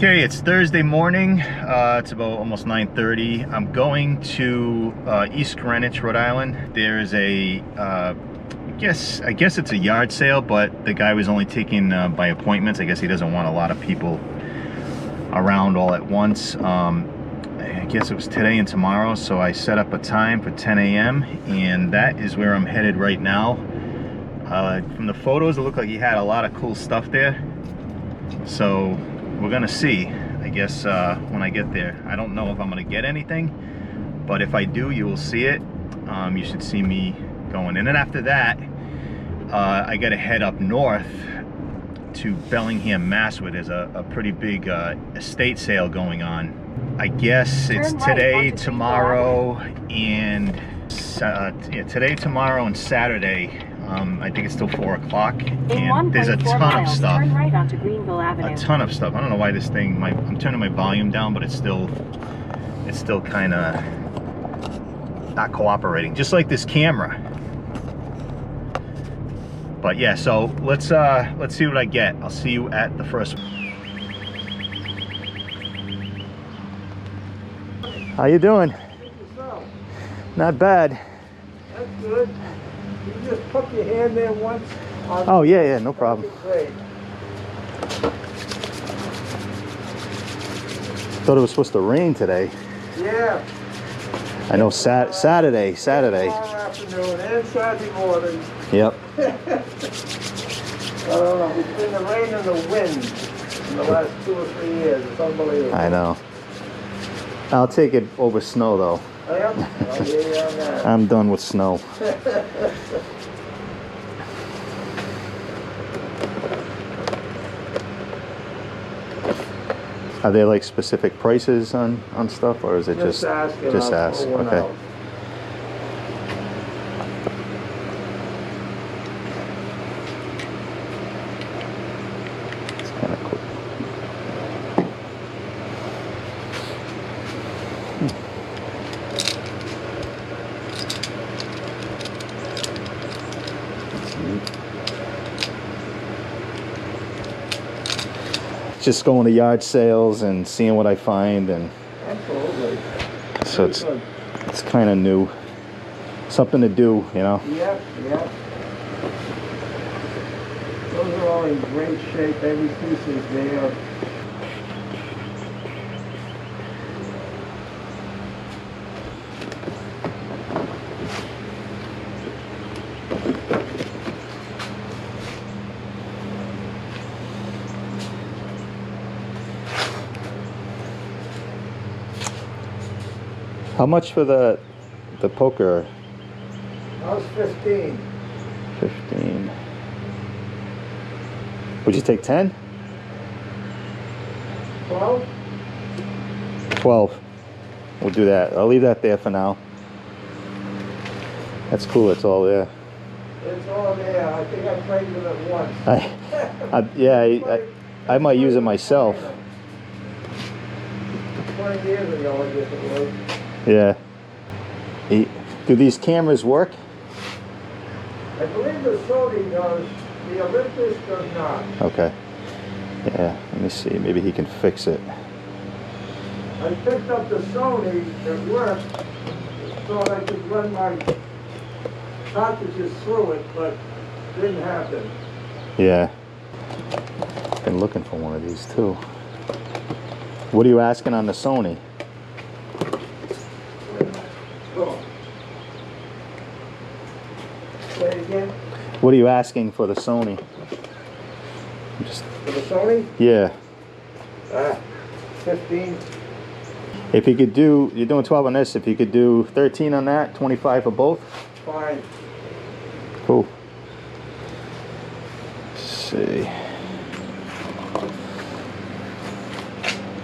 Okay, it's Thursday morning. It's about almost 9:30. I'm going to East Greenwich, Rhode Island. There is a, I guess it's a yard sale, but the guy was only taking by appointments. I guess he doesn't want a lot of people around all at once. I guess it was today and tomorrow, so I set up a time for 10 a.m. and that is where I'm headed right now. From the photos, it looked like he had a lot of cool stuff there. So we're gonna see, I guess, when I get there. I don't know if I'm gonna get anything, but if I do, you will see it. You should see me going in. And after that, I gotta head up north to Bellingham, Mass, where there's a pretty big estate sale going on. I guess it's today, tomorrow, and today, tomorrow, and Saturday. I think it's till 4 o'clock, and there's a ton of stuff. Turn right onto Greenville Avenue. A ton of stuff. I don't know why this thing. I'm turning my volume down, but it's still kind of not cooperating. Just like this camera. But yeah, so let's see what I get. I'll see you at the first one. How you doing? Not bad. That's good. You just put your hand there once. Oh yeah, no problem. Thought it was supposed to rain today. Yeah. I know Saturday. Tomorrow afternoon and Saturday morning. Yep. Between the rain and the wind in the last 2 or 3 years, it's unbelievable. I know. I'll take it over snow though. I am. I'll hear you on that. I'm done with snow. Are there like specific prices on stuff, or is it just ask? Okay. Out. It's kind of cool. Just going to yard sales and seeing what I find, and Absolutely. so it's kind of new, something to do, you know. Yep. Those are all in great shape. Every piece is there. How much for the poker? I was 15. 15. Would you take 10? 12? 12. We'll do that. I'll leave that there for now. That's cool. It's all there. It's all there. I think I played with it once. I might use it myself. 20 years ago, I guess it was. Yeah. Do these cameras work? I believe the Sony does. The Olympus does not. Okay. Yeah. Let me see. Maybe he can fix it. I picked up the Sony at work so I could run my cartridges through it, but it didn't happen. Yeah. Been looking for one of these too. What are you asking on the Sony? Oh. Say it again. What are you asking for the Sony? For the Sony? Yeah. 15. If you could do, you're doing 12 on this, if you could do 13 on that, 25 for both? Fine. Cool. Let's see.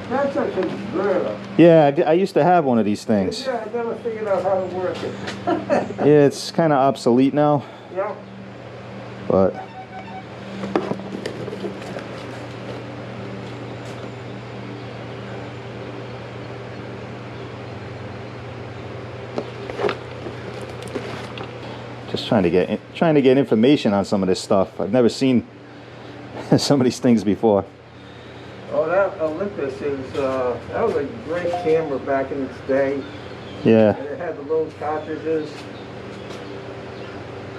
That's a converter. Yeah, I used to have one of these things. Yeah, I never figured out how to work it. Yeah, it's kind of obsolete now, Yeah. but just trying to get information on some of this stuff. I've never seen some of these things before. Oh, that that Olympus is, that was a great camera back in its day. Yeah. And it had the little cartridges.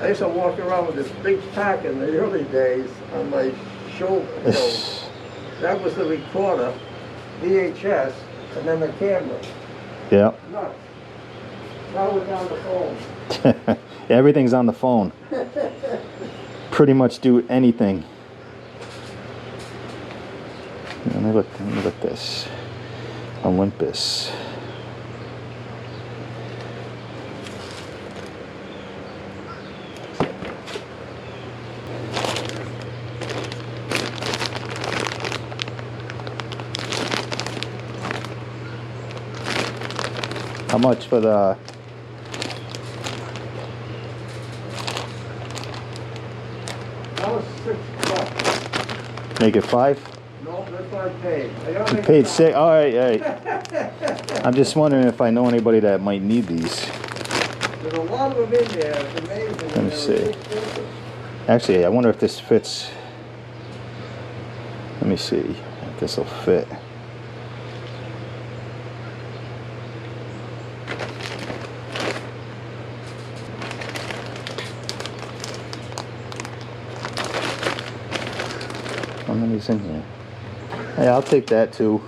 I used to walk around with this big pack in the early days on my shoulder. That was the recorder, VHS, and then the camera. Yeah. Nuts. Now we're down the phone. Everything's on the phone. Pretty much do anything. Let me look at this. Olympus. How much for the... That was $6. Make it 5? No, that's what I paid. You paid 6? Alright, alright. I'm just wondering if I know anybody that might need these. There's a lot of them in there. It's amazing. Let me see. Actually, I wonder if this fits. Let me see if this will fit. How many's in here? Hey, I'll take that too.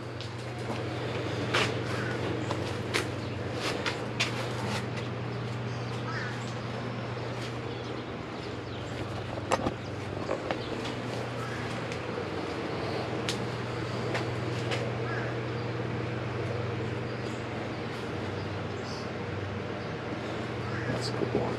That's a good one.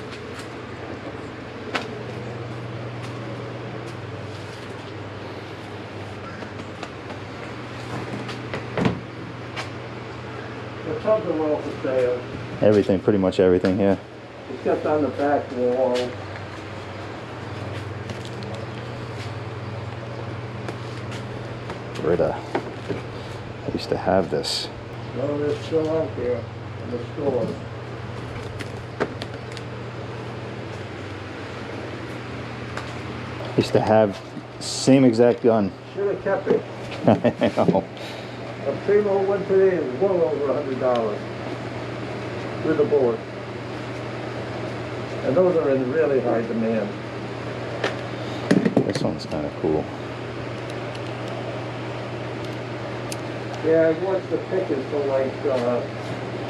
The tubs are all for sale. Everything, pretty much everything here. Except on the back wall. Brita. I used to have this. No, they're still out there in the store. I used to have same exact gun. Should have kept it. I know. A Primo one today is well over $100 with the board. And those are in really high demand. This one's kind of cool. Yeah, I watched the pictures for like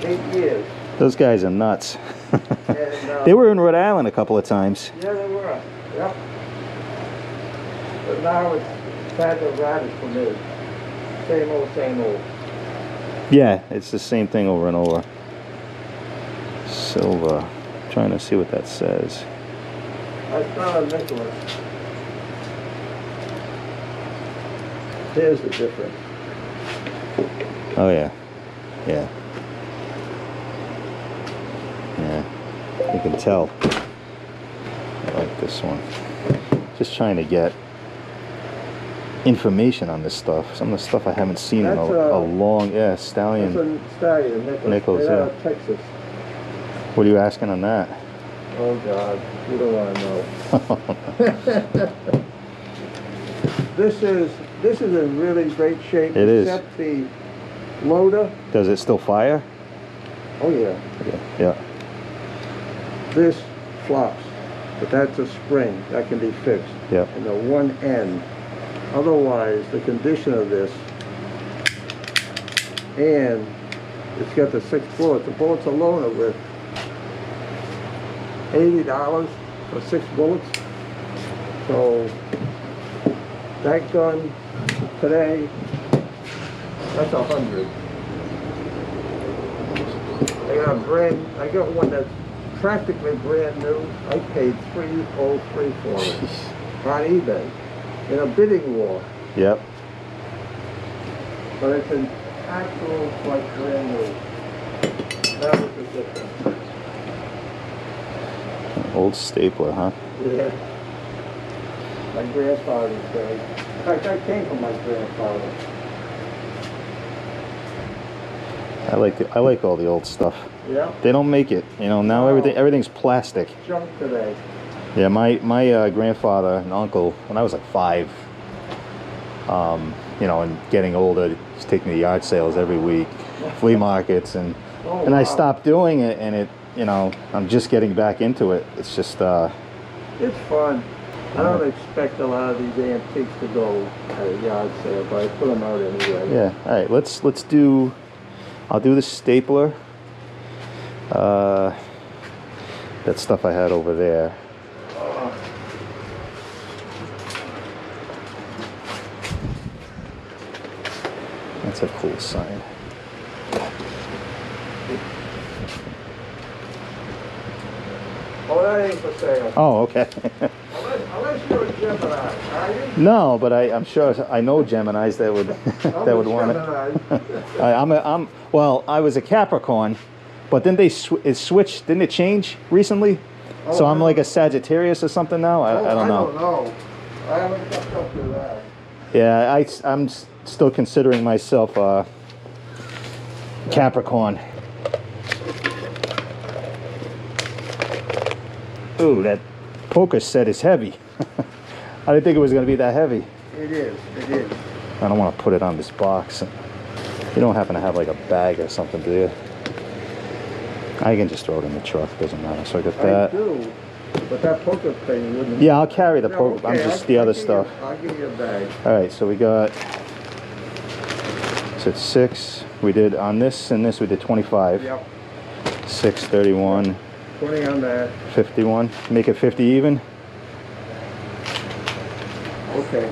8 years. Those guys are nuts. And, They were in Rhode Island a couple of times. Yeah, they were. Yep. But now it's Fat of Radish permitted. Same old, same old. Yeah, it's the same thing over and over. Silver. Trying to see what that says. I found a Nicholas. There's the difference. Oh yeah. Yeah. Yeah. You can tell. I like this one. Just trying to get information on this stuff. Some of the stuff I haven't seen in a long... Yeah, Stallion. That's a Stallion, Nicholas. Nichols, They're yeah. out of Texas. What are you asking on that? Oh God, you don't want to know. This is in really great shape. It is. Except the loader. Does it still fire? Oh yeah. Yeah. This flops, but that's a spring that can be fixed. Yeah. And the one end. Otherwise, the condition of this, and it's got the 6 bullets. The bullets alone are worth $80 for 6 bullets. So that gun today, that's 100. I got one that's practically brand new. I paid $303 for it on eBay in a bidding war. Yep. But it's an actual like brand new. That was the difference. Old stapler, huh? Yeah. My grandfather's day. In fact, I came from my grandfather. I like all the old stuff. Yeah. They don't make it, you know. Now everything's plastic. Junk today. Yeah, my grandfather and uncle, when I was like 5, you know, and getting older, just taking the yard sales every week, flea markets, and Oh, I wow. stopped doing it, and it, you know, I'm just getting back into it. It's just It's fun. I don't expect a lot of these antiques to go at a yard sale, but I put them out anyway. yeah. All right, let's do. I'll do the stapler. That stuff I had over there. That's a cool sign. Oh, that ain't for sale. Oh, okay. Unless you're a Gemini, are you? No, but I'm sure I know Geminis that would that would want it. Well, I was a Capricorn, but then it switched. Didn't it change recently? Oh, So I'm like a Sagittarius or something now. I don't know. I don't know. I haven't kept up to that. Yeah, I'm still considering myself a Capricorn. Ooh, that poker set is heavy. I didn't think it was going to be that heavy. It is. It is. I don't want to put it on this box. You don't happen to have like a bag or something, do you? I can just throw it in the truck. Doesn't matter. So I got that. I do. But that poker thing wouldn't. Yeah, I'll carry the No, poker. I'm okay, just the other give stuff. I'll give you a bag. All right, so we got. So it's 6. We did on this and this. We did 25. Yep. 6, 31. 20 on that. 51. Make it 50 even. Okay.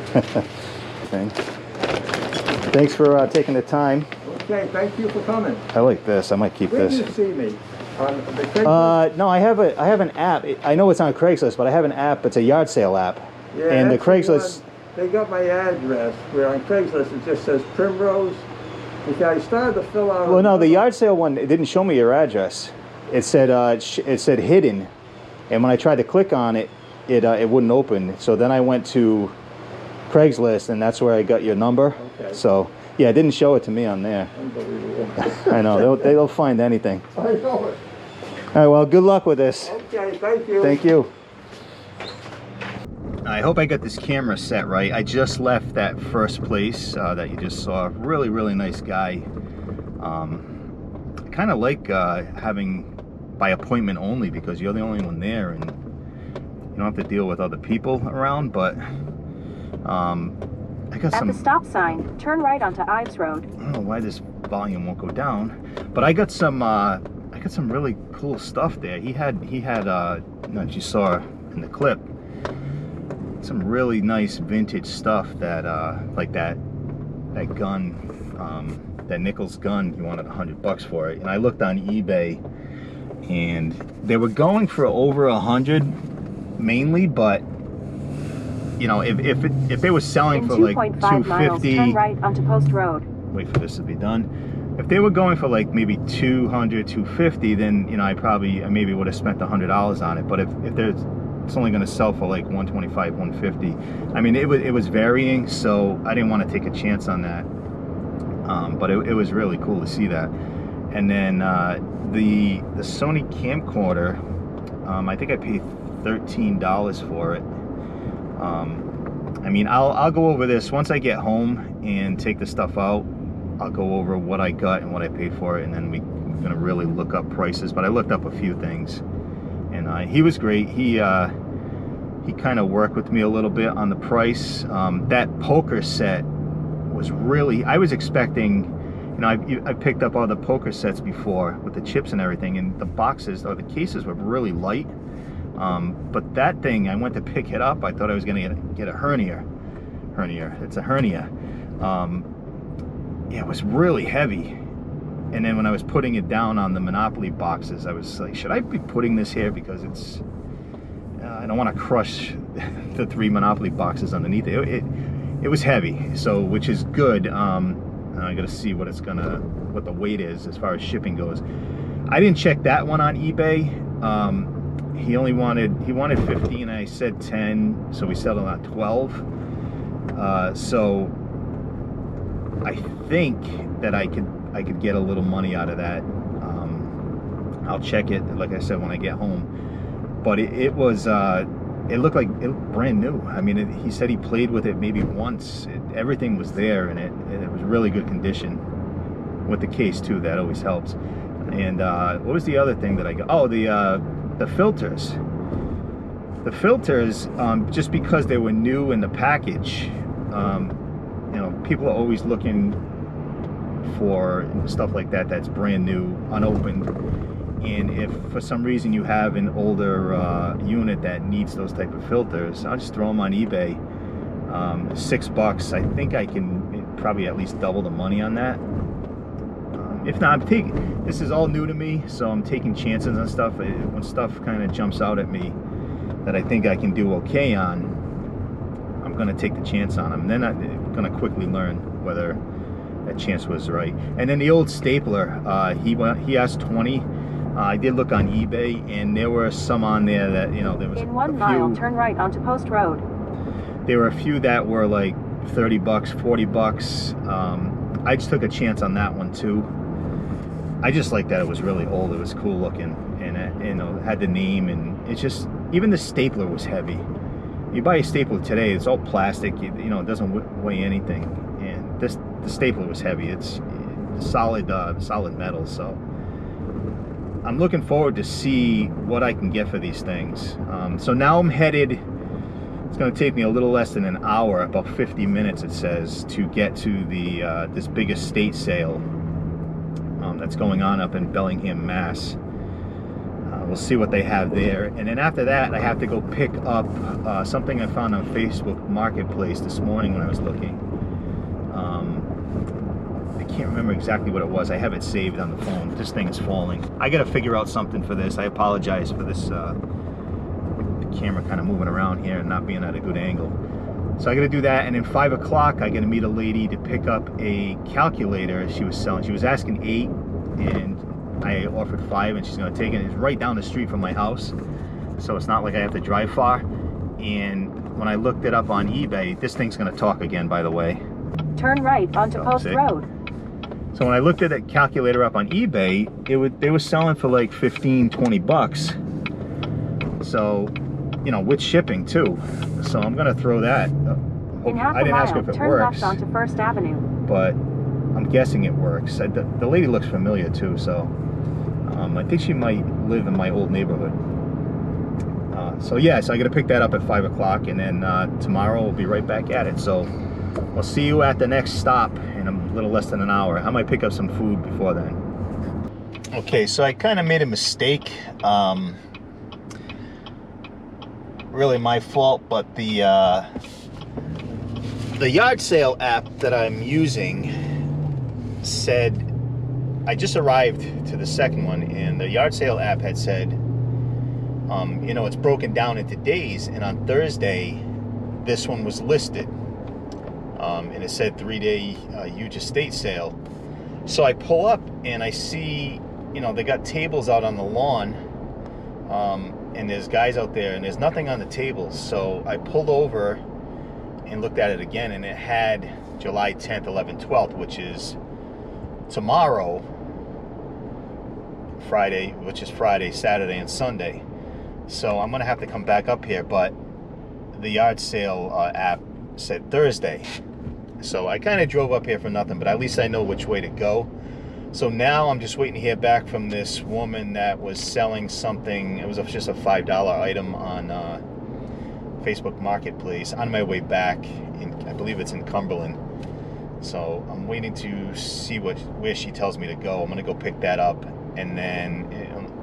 Thanks for taking the time. Okay. Thank you for coming. I like this. I might keep Where this. did you see me? On the Craigslist? No, I have an app. I know it's on Craigslist, but I have an app. It's a yard sale app. Yeah, and the that's Craigslist. one. They got my address. Where on Craigslist it just says Primrose. Because I started to fill out. Well, no, the yard sale one, it didn't show me your address. It said hidden, and when I tried to click on it, it wouldn't open. So then I went to Craigslist, and that's where I got your number. Okay. So yeah, it didn't show it to me on there. Unbelievable. I know they'll find anything. I know it. All right, well, good luck with this. Okay, thank you. Thank you. I hope I got this camera set right. I just left that first place that you just saw. Really, really nice guy. I kind of like having by appointment only because you're the only one there and you don't have to deal with other people around. But I got At some. the stop sign, turn right onto Ives Road. I don't know why this volume won't go down, but I got some really cool stuff there. He had you know, as you saw in the clip, some really nice vintage stuff that like that gun, that Nichols gun. He wanted $100 for it, and I looked on eBay, and they were going for over 100 mainly, but you know, if they were selling for like 2.5 miles, 250, turn right onto Post Road. wait for this to be done. If they were going for like maybe 200, 250, then you know I maybe would have spent $100 on it. But if it's only going to sell for like 125, 150. I mean, it was varying, so I didn't want to take a chance on that. But it was really cool to see that. And then the Sony camcorder, I think I paid $13 for it. I mean, I'll go over this once I get home and take the stuff out. I'll go over what I got and what I paid for it, and then we're gonna really look up prices. But I looked up a few things, and he was great. He kind of worked with me a little bit on the price. That poker set was really, I was expecting, you know, I picked up all the poker sets before with the chips and everything, and the boxes or the cases were really light. But that thing, I went to pick it up, I thought I was gonna get a hernia. It's a hernia. Yeah, it was really heavy. And then when I was putting it down on the Monopoly boxes, I was like, should I be putting this here? Because it's, I don't want to crush the 3 Monopoly boxes underneath it. It was heavy, so, which is good. I gotta see what the weight is as far as shipping goes. I didn't check that one on eBay. He wanted 15, and I said 10, so we settled on 12. So I think that I could get a little money out of that. I'll check it, like I said, when I get home. But it was it looked brand new. I mean, he said he played with it maybe once. Everything was there, and it was really good condition. With the case too, that always helps. And what was the other thing that I got? Oh, the filters. The filters, just because they were new in the package, you know, people are always looking for stuff like that that's brand new, unopened. And if for some reason you have an older unit that needs those type of filters, I'll just throw them on eBay. $6. I think I can probably at least double the money on that. If not, this is all new to me, so I'm taking chances on stuff. When stuff kind of jumps out at me that I think I can do okay on, I'm going to take the chance on them. Then I'm going to quickly learn whether that chance was right. And then the old stapler, he asked 20. I did look on eBay, and there were some on there that, you know, there was In 1 mile, turn right onto Post Road. There were a few that were like $30, $40. I just took a chance on that one too. I just like that it was really old. It was cool looking, and it, you know, it had the name, and it's just, even the stapler was heavy. You buy a stapler today, it's all plastic. You know, it doesn't weigh anything, and the stapler was heavy. It's solid metal. So I'm looking forward to see what I can get for these things. So now I'm headed. It's going to take me a little less than an hour, about 50 minutes it says, to get to the this big estate sale that's going on up in Bellingham, Mass. We'll see what they have there, and then after that I have to go pick up something I found on Facebook Marketplace this morning when I was looking. I can't remember exactly what it was. I have it saved on the phone. This thing is falling. I got to figure out something for this. I apologize for this the camera kind of moving around here and not being at a good angle. So I got to do that, and then 5 o'clock I got to meet a lady to pick up a calculator she was selling. She was asking 8, and I offered 5, and she's going to take it. It's right down the street from my house, so it's not like I have to drive far. And when I looked it up on eBay, this thing's going to talk again, by the way. Turn right onto Post Road. So when I looked at that calculator up on eBay, they were selling for like 15, 20 bucks. So, you know, with shipping too. So I'm gonna throw that. In half I didn't a mile, ask her if it turn works, left onto First Avenue. but I'm guessing it works. The lady looks familiar too, so I think she might live in my old neighborhood. So yeah, so I gotta pick that up at 5 o'clock, and then tomorrow we'll be right back at it. So I'll see you at the next stop in a little less than an hour. I might pick up some food before then. Okay, so I kind of made a mistake. Really my fault, but the yard sale app that I'm using said, I just arrived to the second one, and the yard sale app had said, you know, it's broken down into days, and on Thursday this one was listed, and it said 3-day huge estate sale. So I pull up and I see, you know, they got tables out on the lawn, and there's guys out there, and there's nothing on the tables. So I pulled over and looked at it again, and it had July 10th, 11th, 12th, which is tomorrow, Friday, which is Friday, Saturday, and Sunday. So I'm gonna have to come back up here, but the yard sale app said Thursday. So I kind of drove up here for nothing, but at least I know which way to go. So now I'm just waiting to hear back from this woman that was selling something. It was just a $5 item on Facebook Marketplace on my way back. I believe it's in Cumberland. So I'm waiting to see where she tells me to go. I'm going to go pick that up. And then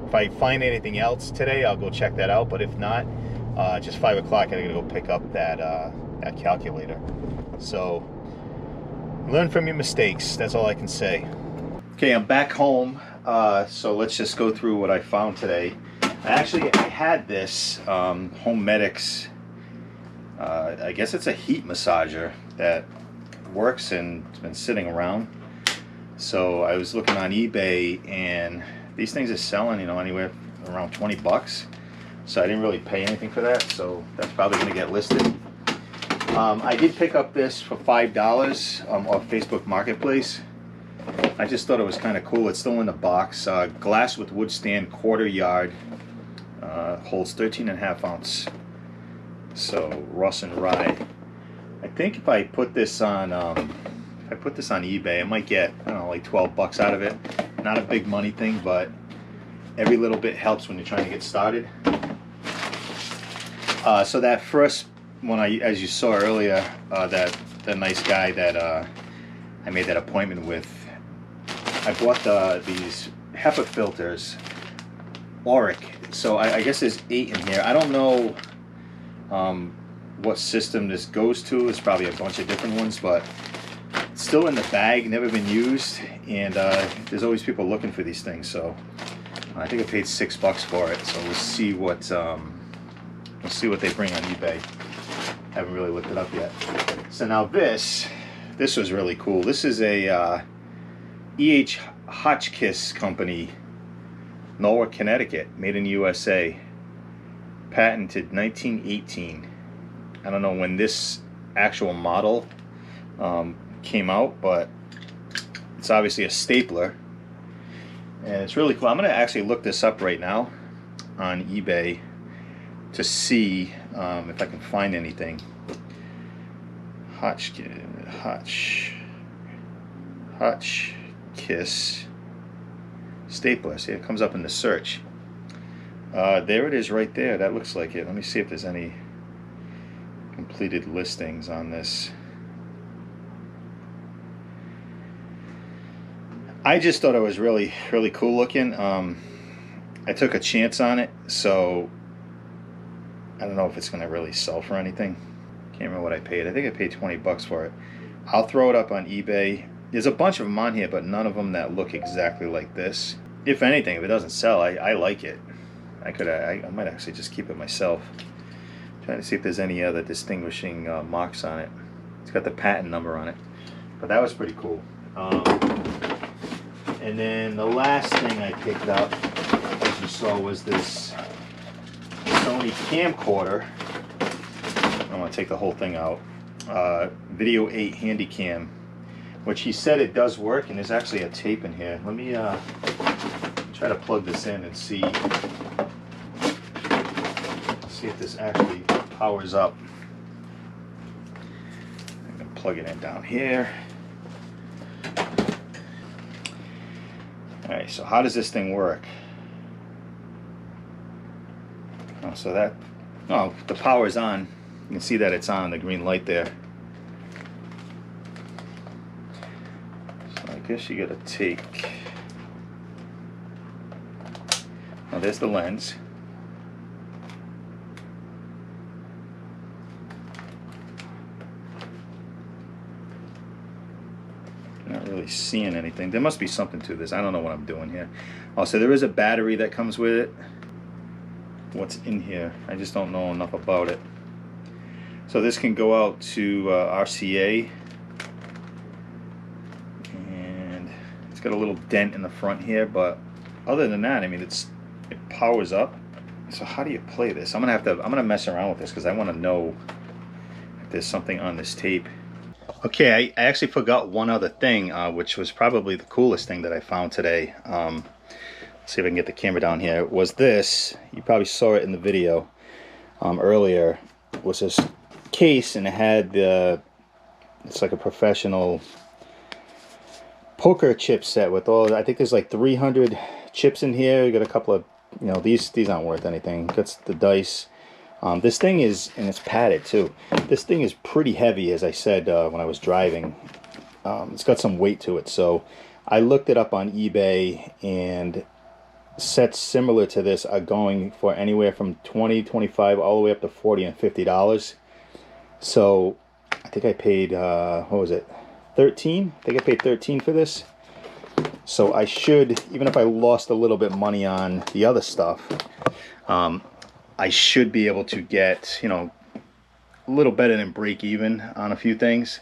if I find anything else today, I'll go check that out. But if not, just 5 o'clock, I got to go pick up that calculator. So learn from your mistakes. That's all I can say. Okay, I'm back home, so let's just go through what I found today. I had this Home Medics, I guess it's a heat massager that works, and it's been sitting around. So I was looking on eBay, and these things are selling, you know, anywhere around 20 bucks. So I didn't really pay anything for that, so that's probably going to get listed. I did pick up this for $5 off Facebook Marketplace. I just thought it was kind of cool. It's still in the box. Glass with wood stand, 1/4 yard, holds 13.5 ounce So Russ and Rye. I think if I put this on eBay, I might get, I don't know, like 12 bucks out of it. Not a big money thing, but every little bit helps when you're trying to get started. So that first one, as you saw earlier, that nice guy that I made that appointment with, I bought these HEPA filters, Auric. So I guess there's 8 in here. I don't know what system this goes to. It's probably a bunch of different ones, but it's still in the bag, never been used, and there's always people looking for these things. So I think I paid $6 for it. So we'll see what they bring on eBay. Haven't really looked it up yet. So now this was really cool. This is a E.H. Hotchkiss company, Norwalk, Connecticut, made in USA, patented 1918. I don't know when this actual model came out, but it's obviously a stapler, and it's really cool. I'm going to actually look this up right now on eBay to see if I can find anything. Hotchkiss stapler. See, it comes up in the search. There it is right there. That looks like it. Let me see if there's any completed listings on this. I just thought it was really cool looking. I took a chance on it, so I don't know if it's going to really sell for anything. Can't remember what I paid. I think I paid 20 bucks for it. I'll throw it up on eBay. There's a bunch of them on here, but none of them that look exactly like this. If anything, if it doesn't sell, I like it. I might actually just keep it myself. Trying to see if there's any other distinguishing marks on it. It's got the patent number on it. But that was pretty cool. And then the last thing I picked up, as you saw, was this Sony camcorder. I'm going to take the whole thing out. Video 8 Handycam, which he said it does work, and there's actually a tape in here. Let me try to plug this in and see if this actually powers up. I'm going to plug it in down here. Alright, so how does this thing work? Oh, so that, oh, the power's on. You can see that it's on, the green light there. So I guess you gotta take, oh, there's the lens. Not really seeing anything. There must be something to this. I don't know what I'm doing here. Also, there is a battery that comes with it. What's in here? I just don't know enough about it. So this can go out to RCA, and it's got a little dent in the front here, but other than that, I mean, it powers up. So how do you play this? I'm gonna mess around with this because I want to know if there's something on this tape. Okay, I actually forgot one other thing, which was probably the coolest thing that I found today. Let's see if I can get the camera down here. Was this? You probably saw it in the video earlier. Was this case, and it had it's like a professional poker chip set with all. I think there's like 300 chips in here. You got a couple of, you know, these aren't worth anything. That's the dice. This thing is, and it's padded too. This thing is pretty heavy, as I said when I was driving. It's got some weight to it. So I looked it up on eBay, and sets similar to this are going for anywhere from $20, $25, all the way up to $40 and $50. So I think I paid, what was it, 13? I think I paid 13 for this. So I should, even if I lost a little bit money on the other stuff, I should be able to get, you know, a little better than break even on a few things.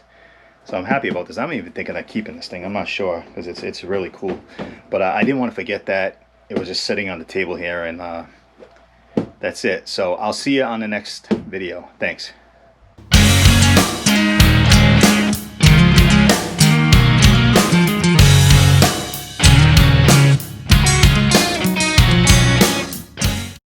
So I'm happy about this. I'm even thinking of keeping this thing. I'm not sure, because it's really cool. But I didn't want to forget that. It was just sitting on the table here, and that's it. So I'll see you on the next video. Thanks.